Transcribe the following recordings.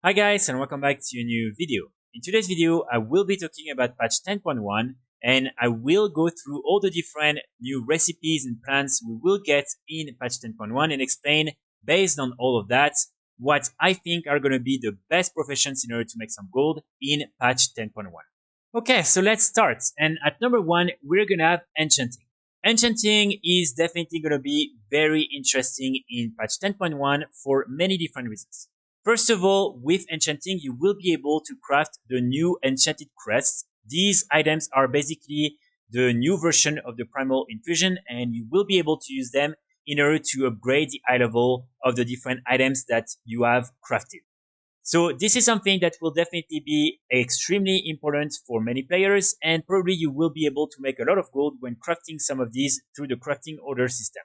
Hi guys, and welcome back to a new video. In today's video, I will be talking about patch 10.1 and I will go through all the different new recipes and plans we will get in patch 10.1 and explain, based on all of that, what I think are going to be the best professions in order to make some gold in patch 10.1. Okay, so let's start. And at number 1, we're going to have Enchanting. Enchanting is definitely going to be very interesting in patch 10.1 for many different reasons. First of all, with Enchanting, you will be able to craft the new Enchanted Crests. These items are basically the new version of the Primal Infusion, and you will be able to use them in order to upgrade the eye level of the different items that you have crafted. So this is something that will definitely be extremely important for many players, and probably you will be able to make a lot of gold when crafting some of these through the crafting order system.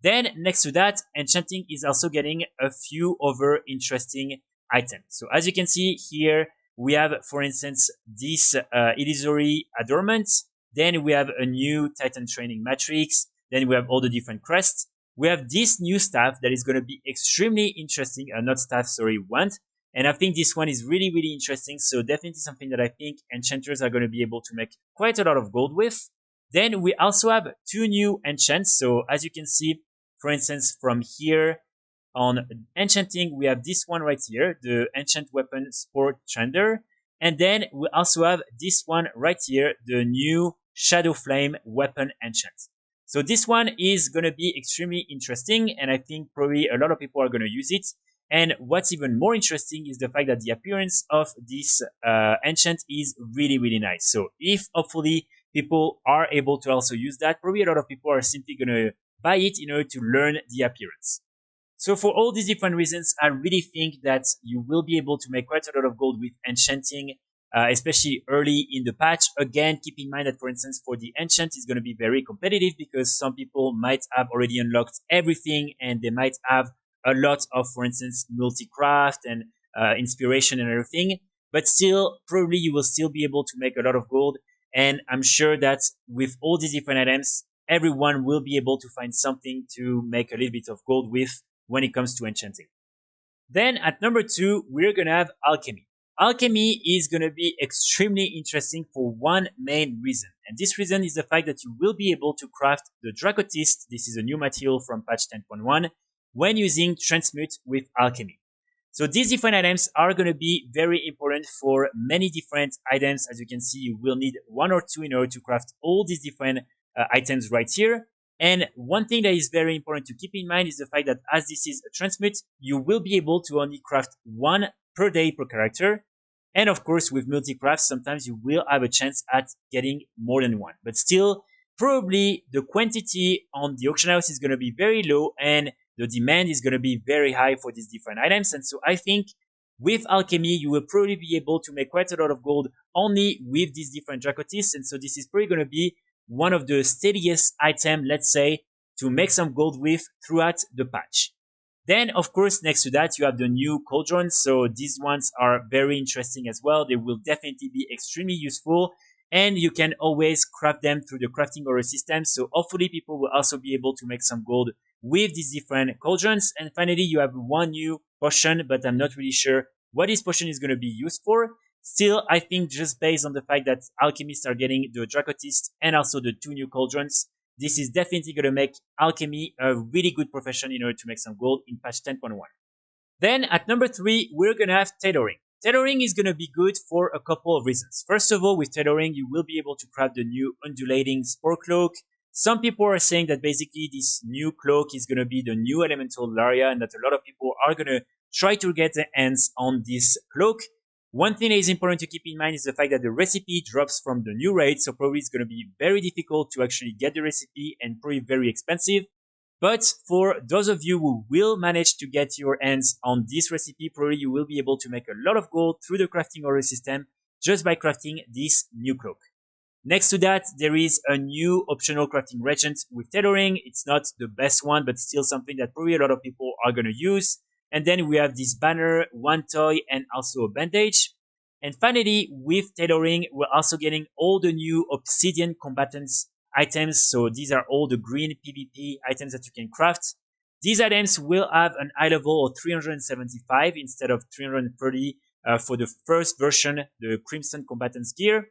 Then next to that, Enchanting is also getting a few other interesting items. So as you can see here, we have, for instance, this illusory adornment. Then we have a new Titan training matrix. Then we have all the different crests. We have this new staff that is going to be extremely interesting. Not staff, sorry, wand. And I think this one is really, really interesting. So definitely something that I think enchanters are going to be able to make quite a lot of gold with. Then we also have two new enchants. So as you can see, for instance, from here on Enchanting, we have this one right here, the Enchant Weapon Sport Trender. And then we also have this one right here, the new Shadow Flame Weapon Enchant. So this one is going to be extremely interesting, and I think probably a lot of people are going to use it. And what's even more interesting is the fact that the appearance of this enchant is really, really nice. So if hopefully people are able to also use that, probably a lot of people are simply going to buy it in order to learn the appearance. So for all these different reasons, I really think that you will be able to make quite a lot of gold with enchanting, especially early in the patch. Again, keep in mind that, for instance, for the enchant, it's going to be very competitive because some people might have already unlocked everything and they might have a lot of, for instance, multi-craft and inspiration and everything. But still, probably you will still be able to make a lot of gold. And I'm sure that with all these different items, everyone will be able to find something to make a little bit of gold with when it comes to enchanting. Then at number 2, we're going to have Alchemy. Alchemy is going to be extremely interesting for one main reason. And this reason is the fact that you will be able to craft the Dracotist. This is a new material from patch 10.1 when using Transmute with Alchemy. So these different items are going to be very important for many different items. As you can see, you will need one or two in order to craft all these different items right here. And one thing that is very important to keep in mind is the fact that as this is a transmute, you will be able to only craft one per day per character. And of course, with multi-craft, sometimes you will have a chance at getting more than one. But still, probably the quantity on the auction house is going to be very low and the demand is going to be very high for these different items. And so I think with Alchemy, you will probably be able to make quite a lot of gold only with these different Dracotists. And so this is probably going to be one of the steadiest items, let's say, to make some gold with throughout the patch. Then, of course, next to that, you have the new cauldrons. So these ones are very interesting as well. They will definitely be extremely useful. And you can always craft them through the crafting order system. So hopefully people will also be able to make some gold with these different cauldrons. And finally, you have one new potion, but I'm not really sure what this potion is going to be used for. Still, I think just based on the fact that alchemists are getting the Dracotist and also the two new cauldrons, this is definitely going to make alchemy a really good profession in order to make some gold in patch 10.1. Then at number 3, we're going to have Tailoring. Tailoring is going to be good for a couple of reasons. First of all, with Tailoring, you will be able to craft the new undulating spore cloak. Some people are saying that basically this new cloak is going to be the new elemental Laria and that a lot of people are going to try to get their hands on this cloak. One thing that is important to keep in mind is the fact that the recipe drops from the new raid, so probably it's going to be very difficult to actually get the recipe and probably very expensive. But for those of you who will manage to get your hands on this recipe, probably you will be able to make a lot of gold through the crafting order system just by crafting this new cloak. Next to that, there is a new optional crafting regent with tailoring. It's not the best one, but still something that probably a lot of people are going to use. And then we have this banner, one toy, and also a bandage. And finally, with tailoring, we're also getting all the new obsidian combatants items. So these are all the green PvP items that you can craft. These items will have an eye level of 375 instead of 330 for the first version, the Crimson Combatant's Gear.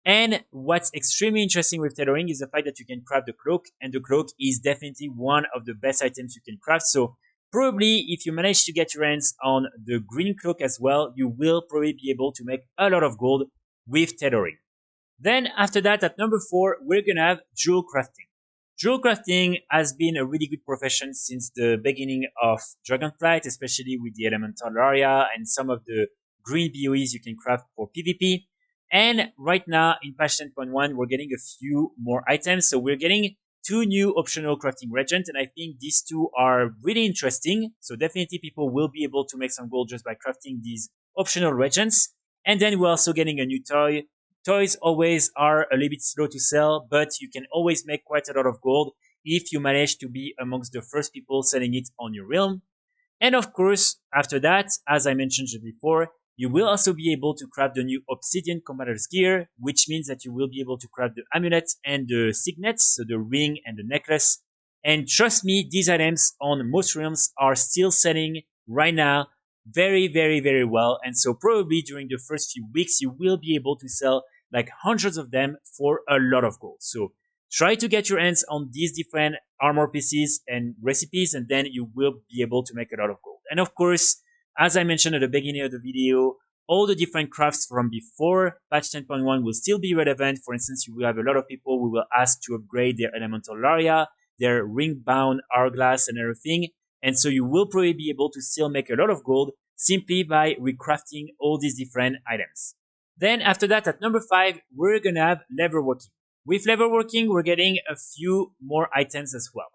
And what's extremely interesting with tailoring is the fact that you can craft the cloak, and the cloak is definitely one of the best items you can craft. So probably if you manage to get your hands on the green cloak as well, you will probably be able to make a lot of gold with tailoring. Then after that, at number 4, we're gonna have Jewelcrafting. Jewelcrafting has been a really good profession since the beginning of Dragonflight, especially with the elemental area and some of the green BOEs you can craft for PvP. And right now in patch 10.1, we're getting a few more items. So we're getting 2 new optional crafting regents, and I think these 2 are really interesting. So definitely people will be able to make some gold just by crafting these optional regents. And then we're also getting a new toy. Toys always are a little bit slow to sell, but you can always make quite a lot of gold if you manage to be amongst the first people selling it on your realm. And of course, after that, as I mentioned just before, you will also be able to craft the new Obsidian Combatant's Gear, which means that you will be able to craft the amulet and the signets, so the ring and the necklace. And trust me, these items on most realms are still selling right now very, very, very well. And so probably during the first few weeks, you will be able to sell like hundreds of them for a lot of gold. So try to get your hands on these different armor pieces and recipes, and then you will be able to make a lot of gold. And of course, as I mentioned at the beginning of the video, all the different crafts from before patch 10.1 will still be relevant. For instance, you will have a lot of people who will ask to upgrade their elemental area, their ring-bound hourglass and everything. And so you will probably be able to still make a lot of gold simply by recrafting all these different items. Then after that, at number 5, we're gonna have Leatherworking. With Leatherworking, we're getting a few more items as well.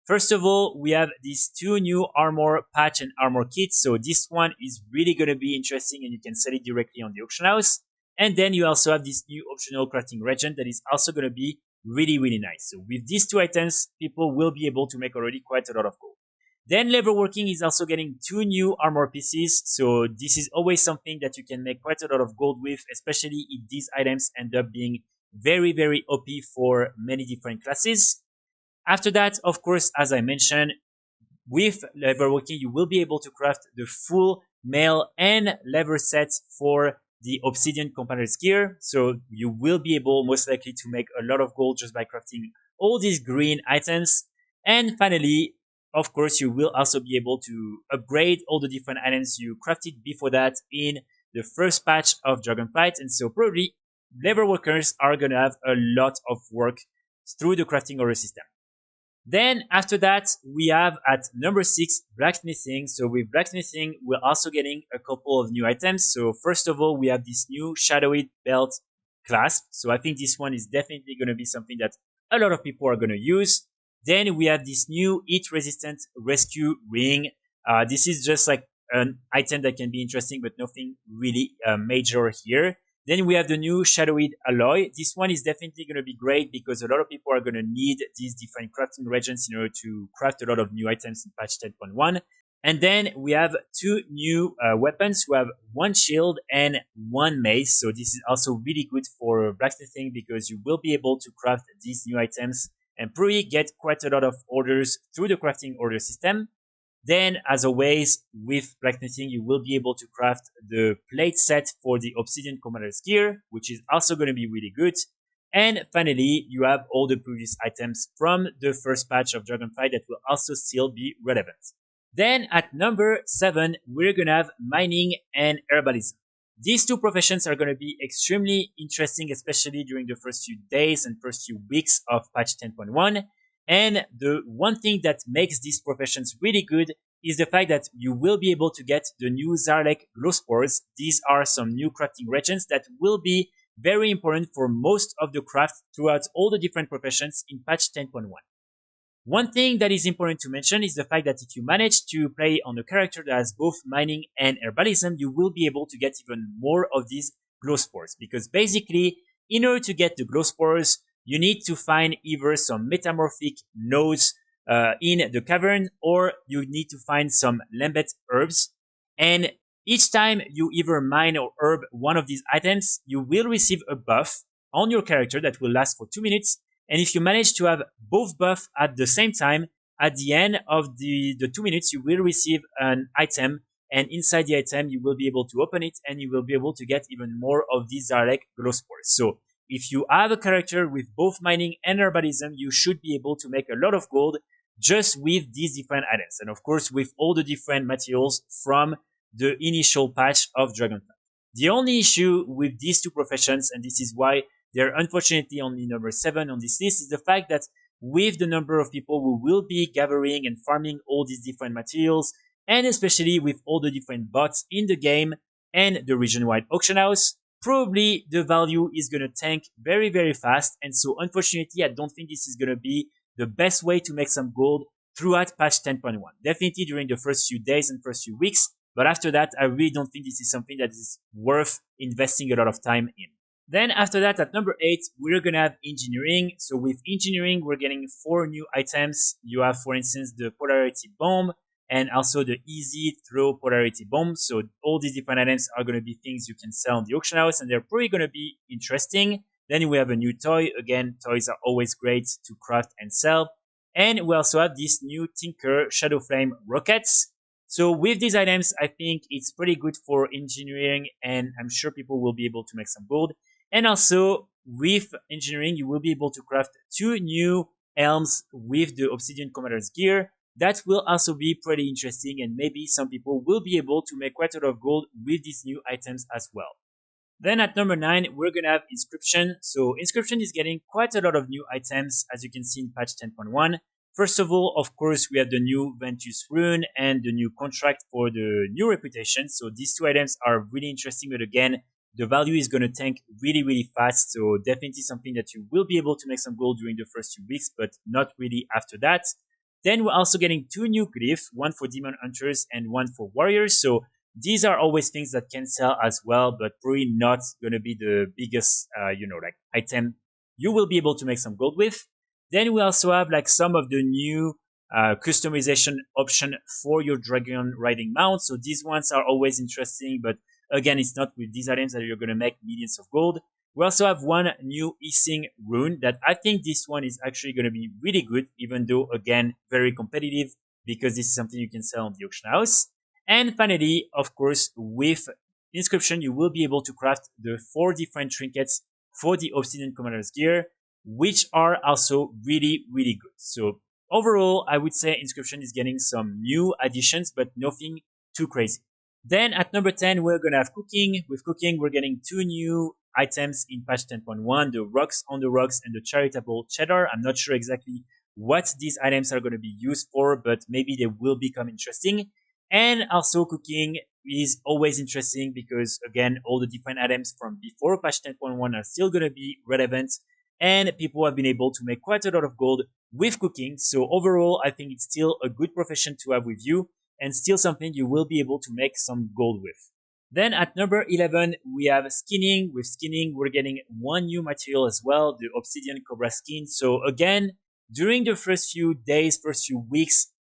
First of all, we have these 2 new armor patch and armor kits. So this one is really going to be interesting and you can sell it directly on the auction house. And then you also have this new optional crafting regent that is also going to be really, really nice. So with these 2 items, people will be able to make already quite a lot of gold. Then Leatherworking is also getting 2 new armor pieces. So this is always something that you can make quite a lot of gold with, especially if these items end up being very, very OP for many different classes. After that, of course, as I mentioned, with Leatherworking, you will be able to craft the full mail and leather sets for the Obsidian Combatant's Gear. So you will be able, most likely, to make a lot of gold just by crafting all these green items. And finally, of course, you will also be able to upgrade all the different items you crafted before that in the first patch of Dragonflight. And so probably Leatherworkers are going to have a lot of work through the crafting order system. Then after that, we have at number 6, Blacksmithing. So with Blacksmithing, we're also getting a couple of new items. So first of all, we have this new Shadowed Belt clasp. So I think this one is definitely going to be something that a lot of people are going to use. Then we have this new Heat Resistant Rescue Ring. This is just like an item that can be interesting, but nothing really major here. Then we have the new Shadowed Alloy. This one is definitely going to be great because a lot of people are going to need these different crafting regents in order to craft a lot of new items in patch 10.1. And then we have 2 new weapons. We have 1 shield and 1 mace. So this is also really good for blacksmithing because you will be able to craft these new items and probably get quite a lot of orders through the crafting order system. Then, as always, with Blacksmithing, you will be able to craft the plate set for the Obsidian Combatant's Gear, which is also going to be really good. And finally, you have all the previous items from the first patch of Dragonflight that will also still be relevant. Then, at number 7, we're going to have Mining and Herbalism. These 2 professions are going to be extremely interesting, especially during the first few days and first few weeks of patch 10.1. And the one thing that makes these professions really good is the fact that you will be able to get the new Zarlek glow spores. These are some new crafting regents that will be very important for most of the craft throughout all the different professions in patch 10.1. One thing that is important to mention is the fact that if you manage to play on a character that has both mining and herbalism, you will be able to get even more of these glow spores. Because basically, in order to get the glow spores, you need to find either some metamorphic nodes in the cavern, or you need to find some lambet herbs. And each time you either mine or herb one of these items, you will receive a buff on your character that will last for 2 minutes. And if you manage to have both buffs at the same time, at the end of the 2 minutes, you will receive an item, and inside the item, you will be able to open it, and you will be able to get even more of these direct glow spores. So if you have a character with both mining and herbalism, you should be able to make a lot of gold just with these different items. And of course, with all the different materials from the initial patch of Dragonflight. The only issue with these two professions, and this is why they're unfortunately only number 7 on this list, is the fact that with the number of people who will be gathering and farming all these different materials, and especially with all the different bots in the game and the region-wide auction house, probably the value is going to tank very, very fast. And so unfortunately, I don't think this is going to be the best way to make some gold throughout patch 10.1. Definitely during the first few days and first few weeks. But after that, I really don't think this is something that is worth investing a lot of time in. Then after that, at number 8, we're going to have engineering. So with engineering, we're getting 4 new items. You have, for instance, the polarity bomb and also the easy throw polarity bomb. So all these different items are going to be things you can sell in the auction house, and they're probably going to be interesting. Then we have a new toy. Again, toys are always great to craft and sell. And we also have this new Tinker Shadow Flame rockets. So with these items, I think it's pretty good for engineering, and I'm sure people will be able to make some gold. And also with engineering, you will be able to craft 2 new helms with the Obsidian Commander's gear. That will also be pretty interesting, and maybe some people will be able to make quite a lot of gold with these new items as well. Then at number 9, we're going to have Inscription. So Inscription is getting quite a lot of new items, as you can see in patch 10.1. First of all, of course, we have the new Ventus Rune and the new contract for the new reputation. So these 2 items are really interesting, but again, the value is going to tank really, really fast. So definitely something that you will be able to make some gold during the first few weeks, but not really after that. Then we're also getting 2 new glyphs, one for Demon Hunters and one for Warriors. So these are always things that can sell as well, but probably not going to be the biggest, item you will be able to make some gold with. Then we also have like some of the new customization option for your dragon riding mount. So these ones are always interesting, but again, it's not with these items that you're going to make millions of gold. We also have one new Easing rune that I think this one is actually going to be really good, even though again, very competitive, because this is something you can sell on the auction house. And finally, of course, with Inscription, you will be able to craft the 4 different trinkets for the Obsidian Commander's gear, which are also really, really good. So overall, I would say Inscription is getting some new additions, but nothing too crazy. Then at number 10, we're going to have Cooking. With Cooking, we're getting 2 new items in patch 10.1, the Rocks on the Rocks and the Charitable Cheddar. I'm not sure exactly what these items are going to be used for, but maybe they will become interesting. And also Cooking is always interesting because again, all the different items from before patch 10.1 are still going to be relevant, and people have been able to make quite a lot of gold with cooking. So overall, I think it's still a good profession to have with you, and still something you will be able to make some gold with. Then at number 11, we have Skinning. With Skinning, we're getting 1 new material as well, the Obsidian Cobra skin. So again, during the first few days, first few weeks,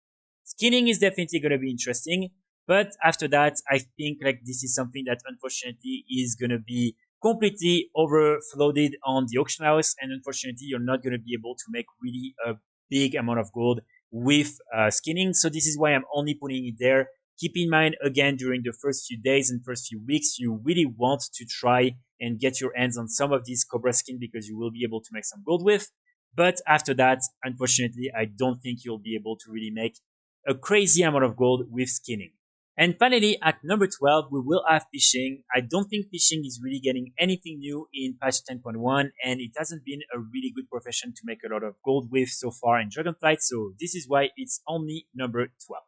Skinning is definitely going to be interesting. But after that, I think like this is something that unfortunately is going to be completely overflooded on the auction house. And unfortunately, you're not going to be able to make really a big amount of gold with skinning. So this is why I'm only putting it there. Keep in mind, again, during the first few days and first few weeks, you really want to try and get your hands on some of these Cobra skin because you will be able to make some gold with. But after that, unfortunately, I don't think you'll be able to really make a crazy amount of gold with skinning. And finally, at number 12, we will have fishing. I don't think fishing is really getting anything new in patch 10.1, and it hasn't been a really good profession to make a lot of gold with so far in Dragonflight, so this is why it's only number 12.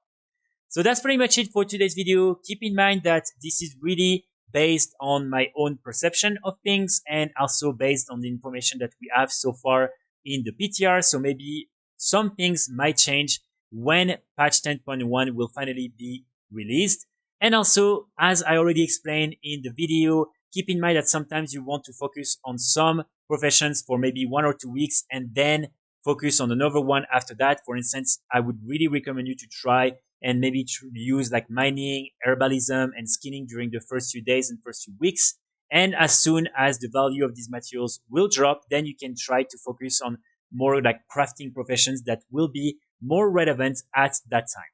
So that's pretty much it for today's video. Keep in mind that this is really based on my own perception of things and also based on the information that we have so far in the PTR, so maybe some things might change when patch 10.1 will finally be released. And also, as I already explained in the video, keep in mind that sometimes you want to focus on some professions for maybe 1 or 2 weeks and then focus on another one after that. For instance, I would really recommend you to try and maybe use like mining, herbalism, and skinning during the first few days and first few weeks. And as soon as the value of these materials will drop, then you can try to focus on more like crafting professions that will be more relevant at that time.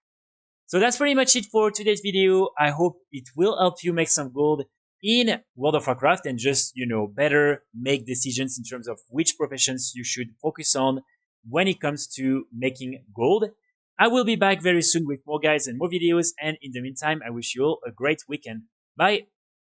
So that's pretty much it for today's video. I hope it will help you make some gold in World of Warcraft and just, better make decisions in terms of which professions you should focus on when it comes to making gold. I will be back very soon with more guides and more videos. And in the meantime, I wish you all a great weekend. Bye.